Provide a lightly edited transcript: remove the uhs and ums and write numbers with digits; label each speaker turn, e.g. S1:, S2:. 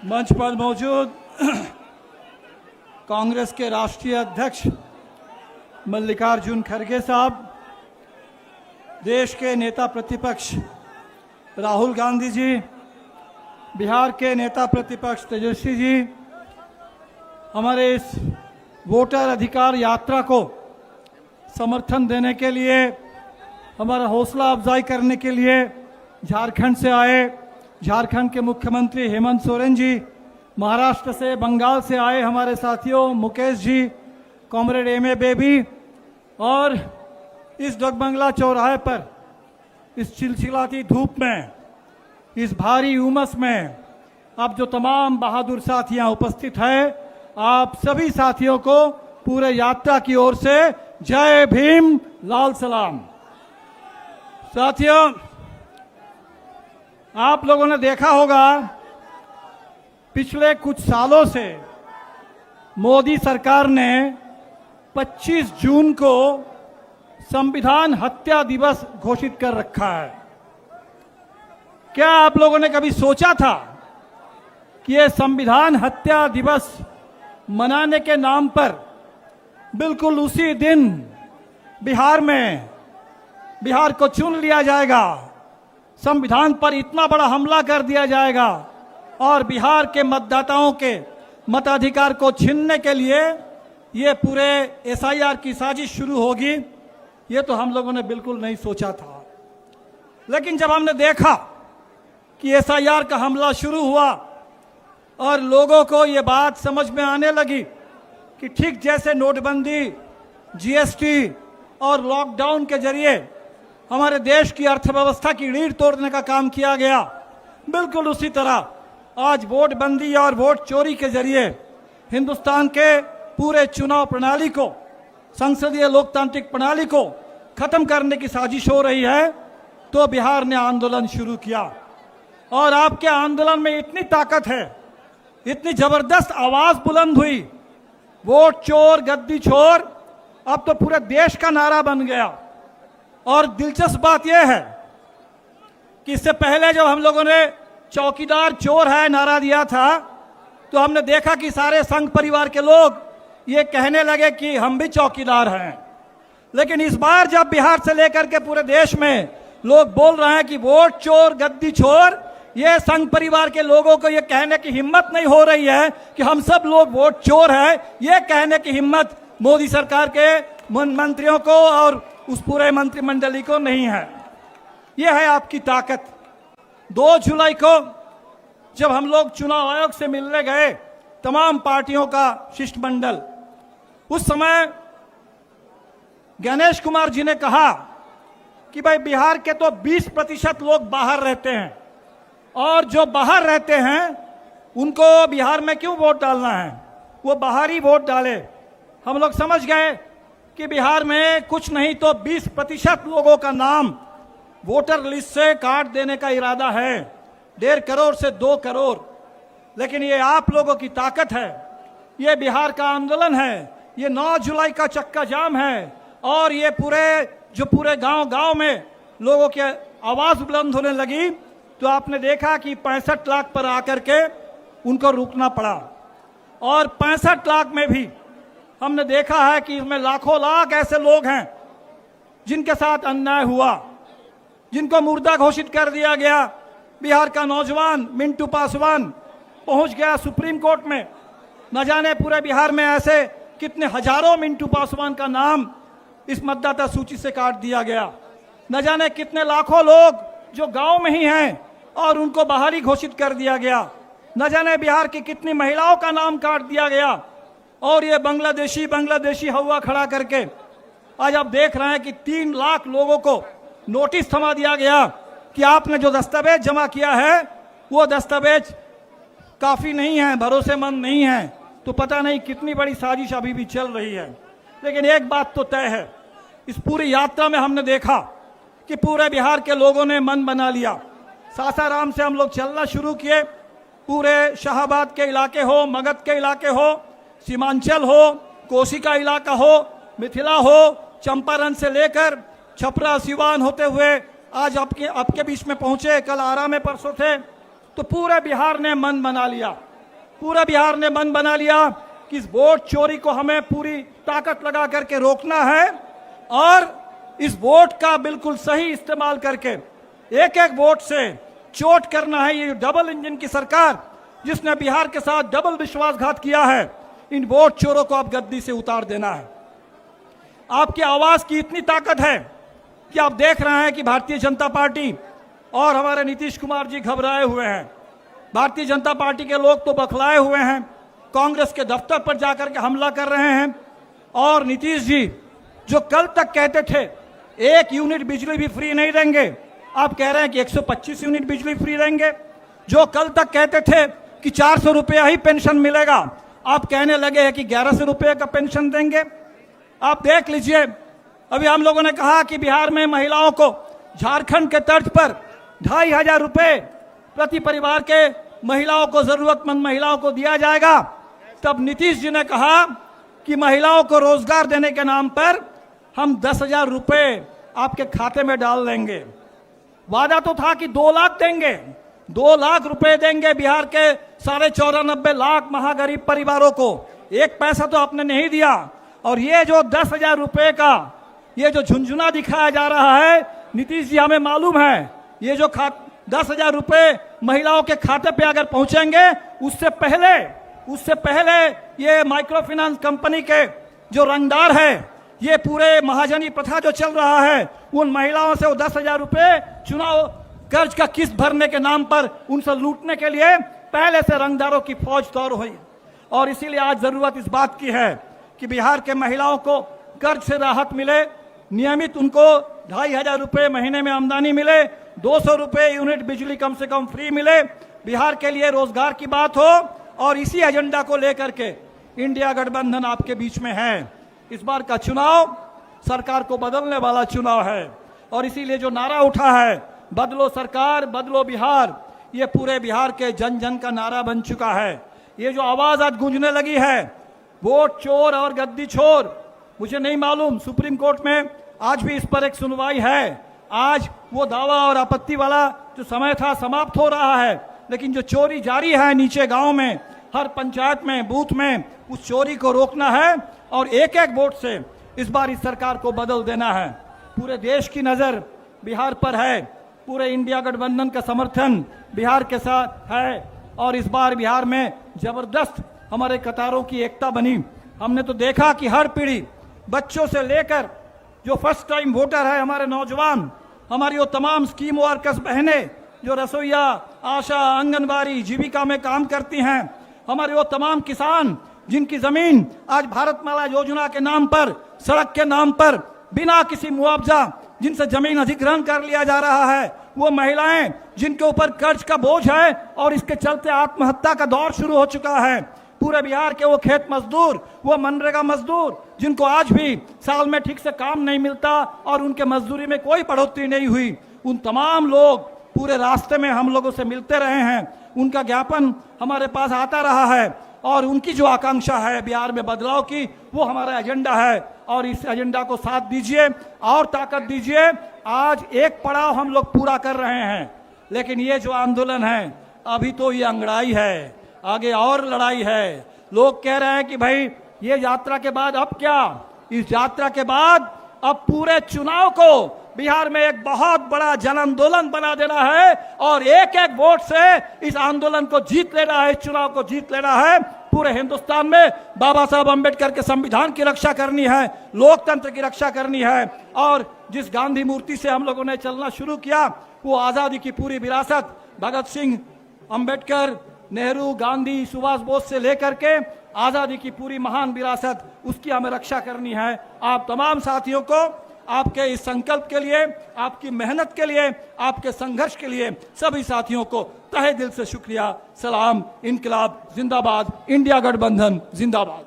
S1: मंच पर मौजूद कांग्रेस के राष्ट्रीय अध्यक्ष मल्लिकार्जुन खड़गे साहब, देश के नेता प्रतिपक्ष राहुल गांधी जी, बिहार के नेता प्रतिपक्ष तेजस्वी जी, हमारे इस वोटर अधिकार यात्रा को समर्थन देने के लिए, हमारा हौसला अफजाई करने के लिए झारखंड से आए, झारखंड के मुख्यमंत्री हेमंत सोरेन जी, महाराष्ट्र से, बंगाल से आए हमारे साथियों Mukesh ji, comrade MA. Baby, और इस डगबंगला चौराहे पर इस चिलचिलाती धूप में, इस भारी उमस में अब जो तमाम बहादुर साथी यहाँ उपस्थित हैं, आप सभी साथियों को पूरे यात्रा की ओर से जय भीम, लाल सलाम। साथियों, आप लोगों ने देखा होगा पिछले कुछ सालों से मोदी सरकार ने 25 जून को संविधान हत्या दिवस घोषित कर रखा है। क्या आप लोगों ने कभी सोचा था कि ये संविधान हत्या दिवस मनाने के नाम पर बिल्कुल उसी दिन बिहार को चुन लिया जाएगा, संविधान पर इतना बड़ा हमला कर दिया जाएगा और बिहार के मतदाताओं के मताधिकार को छीनने के लिए ये पूरे एसआईआर की साजिश शुरू होगी? ये तो हम लोगों ने बिल्कुल नहीं सोचा था। लेकिन जब हमने देखा कि एसआईआर का हमला शुरू हुआ और लोगों को ये बात समझ में आने लगी कि ठीक जैसे नोटबंदी, जीएसटी और लॉकडाउन के जरिए हमारे देश की अर्थव्यवस्था की रीढ़ तोड़ने का काम किया गया, बिल्कुल उसी तरह आज वोट बंदी और वोट चोरी के जरिए हिंदुस्तान के पूरे चुनाव प्रणाली को, संसदीय लोकतांत्रिक प्रणाली को खत्म करने की साजिश हो रही है। तो बिहार ने आंदोलन शुरू किया और आपके आंदोलन में इतनी ताकत है, इतनी जबरदस्त आवाज बुलंद हुई, वोट चोर गद्दी छोर अब तो पूरे देश का नारा बन गया। और दिलचस्प बात यह है कि इससे पहले जब हम लोगों ने चौकीदार चोर है नारा दिया था, तो हमने देखा कि सारे संघ परिवार के लोग ये कहने लगे कि हम भी चौकीदार हैं। लेकिन इस बार जब बिहार से लेकर के पूरे देश में लोग बोल रहे हैं कि वोट चोर गद्दी छोर, ये संघ परिवार के लोगों को ये कहने की हिम्मत नहीं हो रही है कि हम सब लोग वोट चोर हैं। ये कहने की हिम्मत मोदी सरकार के मंत्रियों को और उस पूरे मंत्रिमंडली को नहीं है। यह है आपकी ताकत। 2 जुलाई को जब हम लोग चुनाव आयोग से मिलने गए, तमाम पार्टियों का शिष्टमंडल, उस समय गणेश कुमार जी ने कहा कि भाई बिहार के तो 20% लोग बाहर रहते हैं और जो बाहर रहते हैं उनको बिहार में क्यों वोट डालना है, वो बाहर ही वोट डाले। हम लोग समझ गए कि बिहार में कुछ नहीं तो 20% लोगों का नाम वोटर लिस्ट से काट देने का इरादा है, 1.5 करोड़ से 2 करोड़। लेकिन ये आप लोगों की ताकत है, ये बिहार का आंदोलन है, ये 9 जुलाई का चक्का जाम है और ये पूरे गांव में लोगों की आवाज बुलंद होने लगी। तो आपने देखा कि 65 लाख पर आकर के उनको रुकना पड़ा और 65 लाख में भी हमने देखा है कि इसमें लाखों लाख ऐसे लोग हैं जिनके साथ अन्याय हुआ, जिनको मुर्दा घोषित कर दिया गया। बिहार का नौजवान मिंटू पासवान पहुंच गया सुप्रीम कोर्ट में। न जाने पूरे बिहार में ऐसे कितने हजारों मिंटू पासवान का नाम इस मतदाता सूची से काट दिया गया। न जाने कितने लाखों लोग जो गांव में ही हैं और उनको बाहरी घोषित कर दिया गया। न जाने बिहार की कितनी महिलाओं का नाम काट दिया गया और ये बांग्लादेशी हवा खड़ा करके आज आप देख रहे हैं कि 3 लाख लोगों को नोटिस थमा दिया गया कि आपने जो दस्तावेज जमा किया है वो दस्तावेज काफी नहीं है, भरोसेमंद नहीं है। तो पता नहीं कितनी बड़ी साजिश अभी भी चल रही है। लेकिन एक बात तो तय है, इस पूरी यात्रा में हमने देखा कि पूरे बिहार के लोगों ने मन बना लिया। सासाराम से हम लोग चलना शुरू किए, पूरे शाहाबाद के इलाके हो, मगध के इलाके हो, सीमांचल हो, कोसी का इलाका हो, मिथिला हो, चंपारण से लेकर छपरा सिवान होते हुए आज आपके बीच में पहुंचे। कल आरा में परसों थे। तो पूरे बिहार ने मन बना लिया पूरा बिहार ने मन बना लिया कि इस वोट चोरी को हमें पूरी ताकत लगा करके रोकना है और इस वोट का बिल्कुल सही इस्तेमाल करके एक एक वोट से चोट करना है। ये डबल इंजन की सरकार जिसने बिहार के साथ डबल विश्वासघात किया है, इन वोट चोरों को आप गद्दी से उतार देना है। आपकी आवाज की इतनी ताकत है कि आप देख रहे हैं कि भारतीय जनता पार्टी और हमारे नीतीश कुमार जी घबराए हुए हैं। भारतीय जनता पार्टी के लोग तो बखलाए हुए हैं, कांग्रेस के दफ्तर पर जाकर के हमला कर रहे हैं। और नीतीश जी जो कल तक कहते थे 1 यूनिट बिजली भी फ्री नहीं देंगे, आप कह रहे हैं कि 125 यूनिट बिजली फ्री देंगे। जो कल तक कहते थे कि 400 रुपया ही पेंशन मिलेगा, आप कहने लगे हैं कि 1100 रुपये का पेंशन देंगे। आप देख लीजिए, अभी हम लोगों ने कहा कि बिहार में महिलाओं को झारखंड के तर्ज पर 2500 रुपये प्रति परिवार के महिलाओं को, जरूरतमंद महिलाओं को दिया जाएगा। तब नीतीश जी ने कहा कि महिलाओं को रोजगार देने के नाम पर हम 10,000 रुपये आपके खाते में डाल देंगे। वादा तो था कि 2 लाख देंगे, 2 लाख रुपए देंगे बिहार के 94.5 लाख महागरीब परिवारों को। एक पैसा तो आपने नहीं दिया। और ये जो 10,000 रुपए का ये जो झुंझुना दिखाया जा रहा है, नीतीश जी हमें मालूम है ये जो 10,000 रुपए महिलाओं के खाते पे अगर पहुंचेंगे, उससे पहले ये माइक्रो फाइनेंस कंपनी के जो रंगदार है, ये पूरे महाजनी प्रथा जो चल रहा है, उन महिलाओं से वो 10,000 रुपए चुनाव कर्ज का किस्त भरने के नाम पर उनसे लूटने के लिए पहले से रंगदारों की फौज तैयार हुई। और इसीलिए आज जरूरत इस बात की है कि बिहार के महिलाओं को कर्ज से राहत मिले, नियमित उनको 2,500 रुपये महीने में आमदनी मिले, 200 रुपये यूनिट बिजली कम से कम फ्री मिले, बिहार के लिए रोजगार की बात हो। और इसी एजेंडा को लेकर के इंडिया गठबंधन आपके बीच में है। इस बार का चुनाव सरकार को बदलने वाला चुनाव है और इसीलिए जो नारा उठा है, बदलो सरकार बदलो बिहार, ये पूरे बिहार के जन जन का नारा बन चुका है। ये जो आवाज आज गूंजने लगी है, वोट चोर और गद्दी छोर, मुझे नहीं मालूम सुप्रीम कोर्ट में आज भी इस पर एक सुनवाई है। आज वो दावा और आपत्ति वाला जो समय था समाप्त हो रहा है, लेकिन जो चोरी जारी है नीचे गांव में, हर पंचायत में, बूथ में, उस चोरी को रोकना है और एक एक वोट से इस बार इस सरकार को बदल देना है। पूरे देश की नजर बिहार पर है, पूरे इंडिया गठबंधन का समर्थन बिहार के साथ है और इस बार बिहार में जबरदस्त हमारे कतारों की एकता बनी। हमने तो देखा कि हर पीढ़ी, बच्चों से लेकर जो फर्स्ट टाइम वोटर है, हमारे नौजवान, हमारी वो तमाम स्कीम वर्कर्स बहनें जो रसोईया, आशा, आंगनबाड़ी, जीविका में काम करती हैं, हमारे वो तमाम किसान जिनकी जमीन आज भारतमाला योजना के नाम पर, सड़क के नाम पर बिना किसी मुआवजा जिनसे जमीन अधिग्रहण कर लिया जा रहा है, वो महिलाएं जिनके ऊपर कर्ज का बोझ है और इसके चलते आत्महत्या का दौर शुरू हो चुका है, पूरे बिहार के वो खेत मजदूर, वो मनरेगा मजदूर जिनको आज भी साल में ठीक से काम नहीं मिलता और उनके मजदूरी में कोई बढ़ोतरी नहीं हुई, उन तमाम लोग पूरे रास्ते में हम लोगों से मिलते रहे हैं। उनका ज्ञापन हमारे पास आता रहा है और उनकी जो आकांक्षा है बिहार में बदलाव की, वो हमारा एजेंडा है और इस एजेंडा को साथ दीजिए और ताकत दीजिए। आज एक पड़ाव हम लोग पूरा कर रहे हैं, लेकिन ये जो आंदोलन है अभी तो ये अंगड़ाई है, आगे और लड़ाई है। लोग कह रहे हैं कि भाई ये यात्रा के बाद अब क्या? इस यात्रा के बाद अब पूरे चुनाव को बिहार में एक बहुत बड़ा जन आंदोलन बना देना है और एक एक वोट से इस आंदोलन को जीत लेना है, इस चुनाव को जीत लेना है। पूरे हिंदुस्तान में बाबा साहब अंबेडकर के संविधान की रक्षा करनी है, लोकतंत्र की रक्षा करनी है और जिस गांधी मूर्ति से हम लोगों ने चलना शुरू किया, वो आजादी की पूरी विरासत भगत सिंह, अंबेडकर, नेहरू, गांधी, सुभाष बोस से लेकर के आजादी की पूरी महान विरासत, उसकी हमें रक्षा करनी है। आप तमाम साथियों को आपके इस संकल्प के लिए, आपकी मेहनत के लिए, आपके संघर्ष के लिए सभी साथियों को तहे दिल से शुक्रिया। सलाम, इनकलाब जिंदाबाद, इंडिया गठबंधन जिंदाबाद।